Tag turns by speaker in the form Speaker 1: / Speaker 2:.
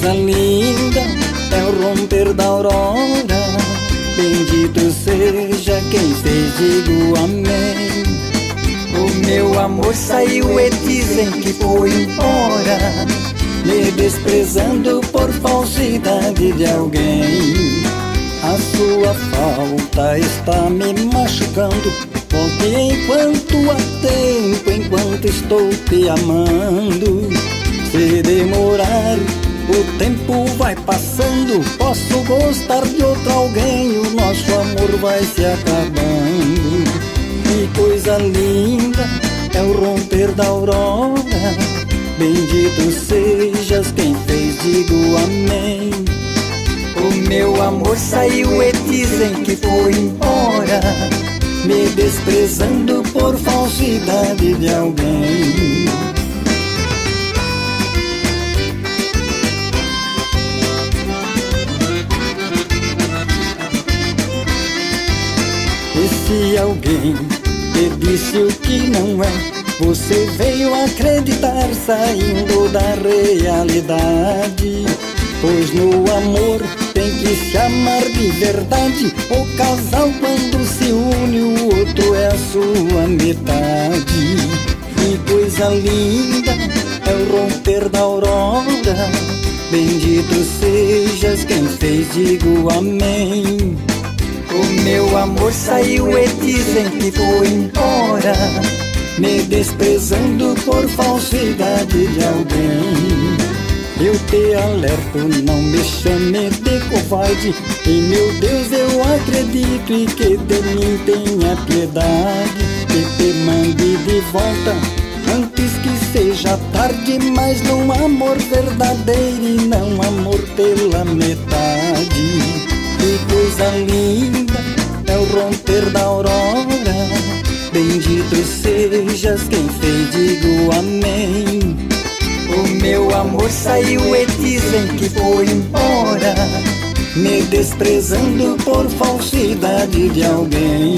Speaker 1: coisa linda é o romper da aurora. Bendito seja quem fez, digo amém. O meu amor saiu e dizem que foi embora, me desprezando por falsidade de alguém. A sua falta está me machucando. Volte enquanto há tempo, enquanto estou te amando. Se demorar, o tempo vai passando. Posso gostar de outro alguém, o nosso amor vai se acabando. Que coisa linda é o romper da aurora. Bendito sejas quem fez, digo amém. O meu amor saiu e dizem que foi embora, me desprezando por falsidade de alguém. E se alguém te disse o que não é, você veio acreditar saindo da realidade. Pois no amor tem que se amar de verdade. O casal quando se une, o outro é a sua metade. Que coisa linda é o romper da aurora. Bendito sejas quem fez, digo amém. O meu amor saiu e dizem que foi embora, me desprezando por falsidade de alguém. Eu te alerto, não me chame de covarde. Em meu Deus eu acredito e que de mim tenha piedade. Que te mande de volta antes que seja tarde, mas num amor verdadeiro e não amor pela metade. Que coisa linda é o romper da aurora. Bendito sejas quem fez, digo amém. O meu amor saiu e dizem que foi embora, me desprezando por falsidade de alguém.